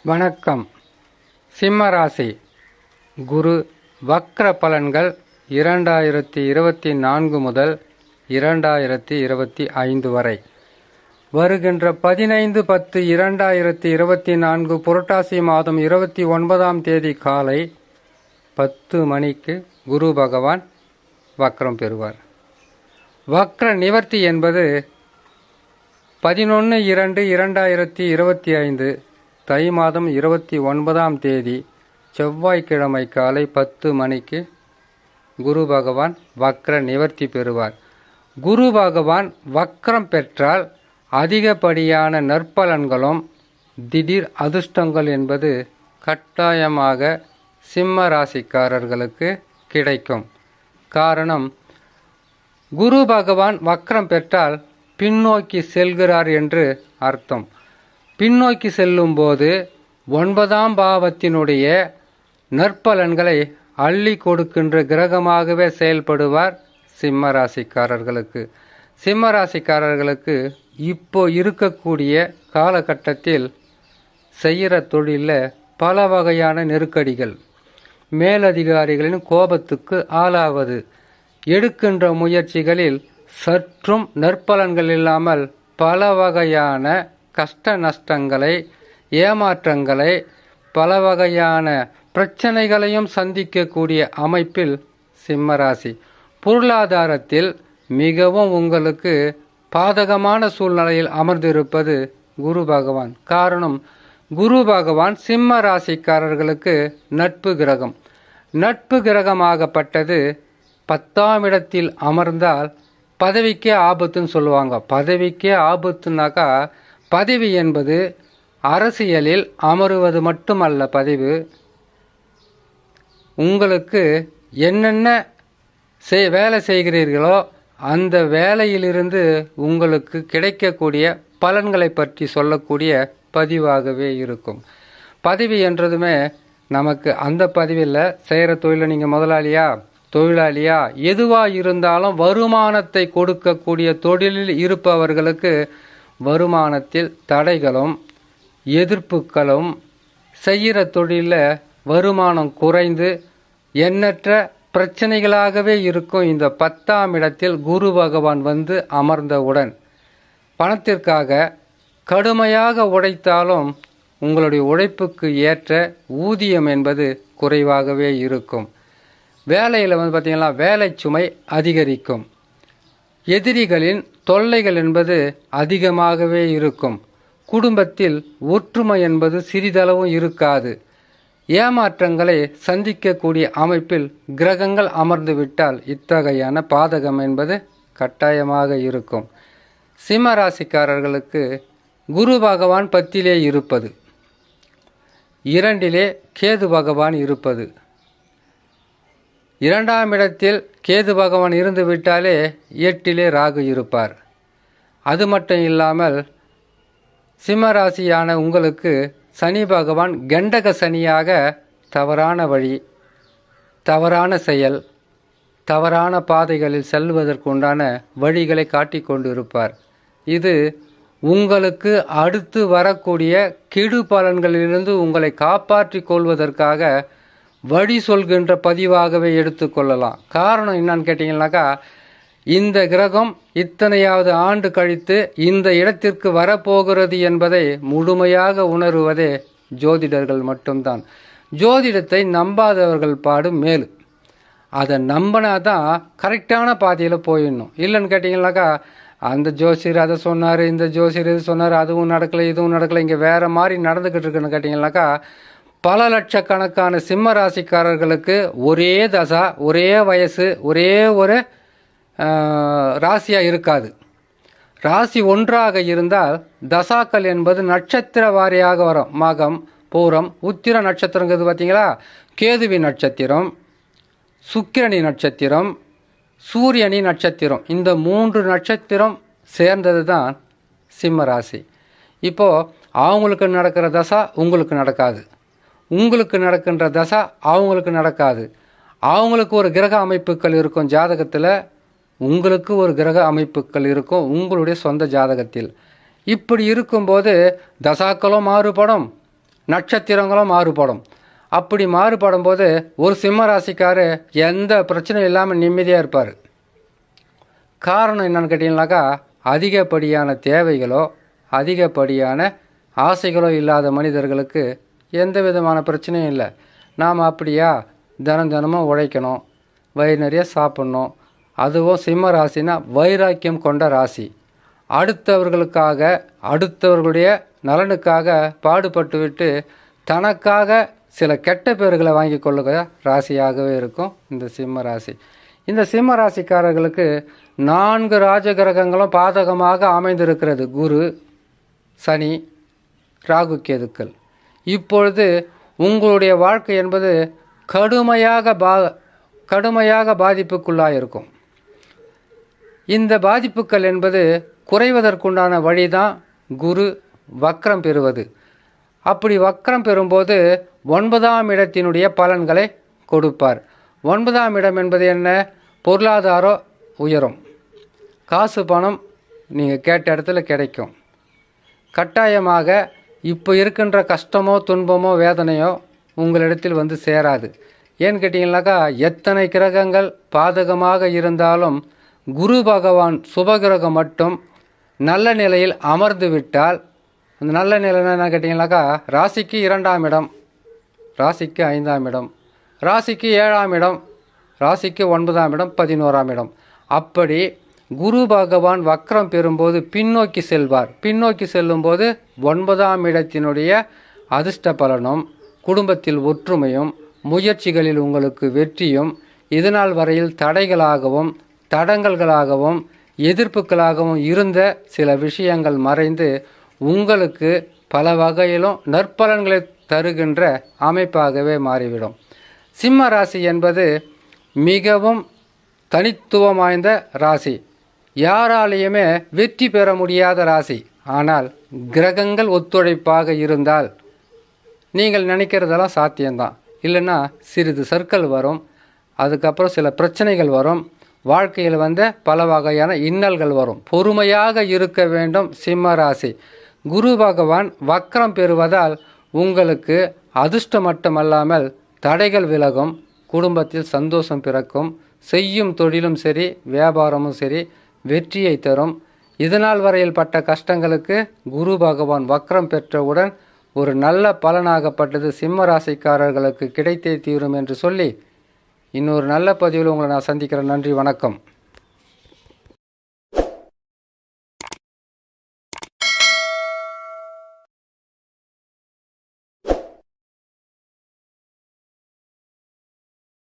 வணக்கம். சிம்மராசி. குரு வக்ர பலன்கள் 2024 முதல் 2025 வரை. வருகின்ற 15/10/2024 புரட்டாசி மாதம் 29ஆம் தேதி காலை 10 மணிக்கு குரு பகவான் வக்ரம் பெறுவார். வக்ர நிவர்த்தி என்பது 11/2/2025 தை மாதம் 29ஆம் தேதி செவ்வாய்க்கிழமை காலை 10 மணிக்கு குரு பகவான் வக்ர நிவர்த்தி பெறுவார். குரு பகவான் வக்ரம் பெற்றால் அதிகப்படியான நற்பலன்களும் திடீர் அதிர்ஷ்டங்கள் என்பது கட்டாயமாக சிம்ம ராசிக்காரர்களுக்கு கிடைக்கும். காரணம், குரு பகவான் வக்ரம் பெற்றால் பின்னோக்கி செல்கிறார் என்று அர்த்தம். பின்னோக்கி செல்லும்போது 9ஆம் பாவத்தினுடைய நற்பலன்களை அள்ளி கொடுக்கின்ற கிரகமாகவே செயல்படுவார் சிம்ம ராசிக்காரர்களுக்கு. சிம்ம ராசிக்காரர்களுக்கு இப்போ இருக்கக்கூடிய காலகட்டத்தில் செய்கிற தொழிலில் பல வகையான நெருக்கடிகள், மேலதிகாரிகளின் கோபத்துக்கு ஆளாவது, எடுக்கின்ற முயற்சிகளில் சற்றும் நற்பலன்கள் இல்லாமல் பல வகையான கஷ்ட நஷ்டங்களை, ஏமாற்றங்களை, பல வகையான பிரச்சனைகளையும் சந்திக்கக்கூடிய அமைப்பில் சிம்மராசி. பொருளாதாரத்தில் மிகவும் உங்களுக்கு பாதகமான சூழ்நிலையில் அமர்ந்திருப்பது குரு பகவான். காரணம், குரு பகவான் சிம்ம ராசிக்காரர்களுக்கு நட்பு கிரகம். நட்பு கிரகமாகப்பட்டது 10ஆம் இடத்தில் அமர்ந்தால் பதவிக்கே ஆபத்துன்னு சொல்லுவாங்க. பதவிக்கே ஆபத்துனாக்கா, பதவி என்பது அரசியலில் அமருவது மட்டுமல்ல. பதவி உங்களுக்கு என்னென்ன வேலை செய்கிறீர்களோ அந்த வேலையிலிருந்து உங்களுக்கு கிடைக்கக்கூடிய பலன்களை பற்றி சொல்லக்கூடிய பதிவாகவே இருக்கும். பதவி என்றதுமே நமக்கு அந்த பதவியில் செய்கிற தொழிலை நீங்கள் முதலாளியா தொழிலாளியா எதுவாக இருந்தாலும் வருமானத்தை கொடுக்கக்கூடிய தொழிலில் இருப்பவர்களுக்கு வருமானத்தில் தடைகளும் எதிர்ப்புகளும், செய்கிற தொழிலில் வருமானம் குறைந்து எண்ணற்ற பிரச்சனைகளாகவே இருக்கும். இந்த 10ஆம் இடத்தில் குரு பகவான் வந்து அமர்ந்தவுடன் பணத்திற்காக கடுமையாக உழைத்தாலும் உங்களுடைய உழைப்புக்கு ஏற்ற ஊதியம் என்பது குறைவாகவே இருக்கும். வேலையில் பார்த்திங்கன்னா வேலை சுமை அதிகரிக்கும். எதிரிகளின் தொல்லைகள் என்பது அதிகமாகவே இருக்கும். குடும்பத்தில் ஒற்றுமை என்பது சிறிதளவும் இருக்காது. ஏமாற்றங்களை சந்திக்கக்கூடிய அமைப்பில் கிரகங்கள் அமர்ந்து விட்டால் இத்தகையான பாதகம் என்பது கட்டாயமாக இருக்கும். சிம்ம ராசிக்காரர்களுக்கு குரு பகவான் 10லே இருப்பது, 2லே கேது பகவான் இருப்பது, 2ஆம் இடத்தில் கேது பகவான் இருந்து விட்டாலே 8லே ராகு இருப்பார். அது மட்டும் இல்லாமல் சிம்மராசியான உங்களுக்கு சனி பகவான் கண்டக சனியாக தவறான வழி, தவறான செயல், தவறான பாதைகளில் செல்வதற்குண்டான வழிகளை காட்டி கொண்டு இருப்பார். இது உங்களுக்கு அடுத்து வரக்கூடிய கெடு பலன்களிலிருந்து உங்களை காப்பாற்றி கொள்வதற்காக வழி சொல்கின்ற பதிவாகவே எடுத்துக்கொள்ளலாம். காரணம் என்னன்னு கேட்டிங்கன்னாக்கா, இந்த கிரகம் இத்தனையாவது ஆண்டு கழித்து இந்த இடத்திற்கு வரப்போகிறது என்பதை முழுமையாக உணருவதே ஜோதிடர்கள் மட்டும்தான். ஜோதிடத்தை நம்பாதவர்கள் பாடு மேலு. அதை நம்பினா தான் கரெக்டான பாதையில் போயிடணும். இல்லைன்னு கேட்டிங்கனாக்கா, அந்த ஜோசியர் அதை சொன்னார், இந்த ஜோசியர் இது சொன்னார், அதுவும் நடக்கலை இதுவும் நடக்கலை, இங்கே வேறு மாதிரி நடந்துக்கிட்டு இருக்குன்னு கேட்டிங்கனாக்கா, பல லட்சக்கணக்கான சிம்ம ராசிக்காரர்களுக்கு ஒரே தசா, ஒரே வயசு, ஒரே ஒரு ராசியாக இருக்காது. ராசி ஒன்றாக இருந்தால் தசாக்கள் என்பது நட்சத்திர வாரியாக வரும். மகம், பூரம், உத்திர நட்சத்திரங்கிறது பார்த்தீங்களா, கேதுவி நட்சத்திரம், சுக்கிரணி நட்சத்திரம், சூரியனி நட்சத்திரம், இந்த 3 நட்சத்திரம் சேர்ந்தது தான் சிம்ம ராசி. இப்போது அவங்களுக்கு நடக்கிற தசா உங்களுக்கு நடக்காது, உங்களுக்கு நடக்கின்ற தசா அவங்களுக்கு நடக்காது. அவங்களுக்கு ஒரு கிரக அமைப்புகள் இருக்கும் ஜாதகத்தில், உங்களுக்கு ஒரு கிரக அமைப்புகள் இருக்கும் உங்களுடைய சொந்த ஜாதகத்தில். இப்படி இருக்கும்போது தசாக்களும் மாறுபடும், நட்சத்திரங்களும் மாறுபடும். அப்படி மாறுபடும் போது ஒரு சிம்ம ராசிக்காரர் எந்த பிரச்சனையும் இல்லாமல் நிம்மதியாக இருப்பார். காரணம் என்னன்னு கேட்டிங்கனாக்கா, அதிகப்படியான தேவைகளோ அதிகப்படியான ஆசைகளோ இல்லாத மனிதர்களுக்கு எந்த விதமான பிரச்சனையும் இல்லை. நாம் அப்படியா தினமும் உழைக்கணும், வயிறு நிறைய சாப்பிட்ணும். அதுவும் சிம்ம ராசினா வைராக்கியம் கொண்ட ராசி. அடுத்தவர்களுக்காக அடுத்தவர்களுடைய நலனுக்காக பாடுபட்டு விட்டு தனக்காக சில கெட்ட பேர்களை வாங்கி கொள்ளுகிற ராசியாகவே இருக்கும் இந்த சிம்ம ராசி. இந்த சிம்ம ராசிக்காரர்களுக்கு 4 ராஜகிரகங்களும் பாதகமாக அமைந்திருக்கிறது. குரு, சனி, ராகு, கேதுக்கள். இப்பொழுது உங்களுடைய வாழ்க்கை என்பது கடுமையாக பாதிப்புக்குள்ளாக இருக்கும். இந்த பாதிப்புகள் என்பது குறைவதற்குண்டான வழிதான் குரு வக்ரம் பெறுவது. அப்படி வக்ரம் பெறும்போது 9ஆம் இடத்தினுடைய பலன்களை கொடுப்பார். 9ஆம் இடம் என்பது என்ன? பொருளாதாரம் உயரும், காசு பணம் நீங்கள் கேட்ட இடத்துல கிடைக்கும். கட்டாயமாக இப்போ இருக்கின்ற கஷ்டமோ துன்பமோ வேதனையோ உங்களிடத்தில் வந்து சேராது. ஏன்னு கேட்டிங்கனாக்கா, எத்தனை கிரகங்கள் பாதகமாக இருந்தாலும் குரு பகவான் சுபகிரகம் மட்டும் நல்ல நிலையில் அமர்ந்து விட்டால், அந்த நல்ல நிலை என்ன கேட்டிங்கனாக்கா, ராசிக்கு 2ஆம் இடம், ராசிக்கு 5ஆம் இடம், ராசிக்கு 7ஆம் இடம், ராசிக்கு 9ஆம் இடம், 11ஆம் இடம். அப்படி குரு பகவான் வக்ரம் பெறும்போது பின்னோக்கி செல்வார். பின்னோக்கி செல்லும்போது 9ஆம் இடத்தினுடைய அதிர்ஷ்ட பலனும் குடும்பத்தில் ஒற்றுமையும் முயற்சிகளில் உங்களுக்கு வெற்றியும் இதுநாள் வரையில் தடைகளாகவும் தடங்கல்களாகவும் எதிர்ப்புகளாகவும் இருந்த சில விஷயங்கள் மறைந்து உங்களுக்கு பல வகையிலும் நற்பலன்களை தருகின்ற அமைப்பாகவே மாறிவிடும். சிம்ம ராசி என்பது மிகவும் தனித்துவம் வாய்ந்த ராசி. யாராலேயுமே வெற்றி பெற முடியாத ராசி. ஆனால் கிரகங்கள் ஒத்துழைப்பாக இருந்தால் நீங்கள் நினைக்கிறதெல்லாம் சாத்தியம்தான். இல்லைன்னா சிறிது சர்க்கல் வரும், அதுக்கப்புறம் சில பிரச்சனைகள் வரும், வாழ்க்கையில் பல வகையான இன்னல்கள் வரும். பொறுமையாக இருக்க வேண்டும் சிம்ம ராசி. குரு பகவான் வக்ரம் பெறுவதால் உங்களுக்கு அதிர்ஷ்டம் மட்டுமல்லாமல் தடைகள் விலகும், குடும்பத்தில் சந்தோஷம் பிறக்கும், செய்யும் தொழிலும் சரி வியாபாரமும் சரி வெற்றியை தரும். இதனால் வரையில் பட்ட கஷ்டங்களுக்கு குரு பகவான் வக்ரம் பெற்றவுடன் ஒரு நல்ல பலனாகப்பட்டது சிம்ம ராசிக்காரர்களுக்கு கிடைத்தே தீரும் என்று சொல்லி இன்னொரு நல்ல பதிவில் உங்களை நான் சந்திக்கிறேன். நன்றி, வணக்கம்.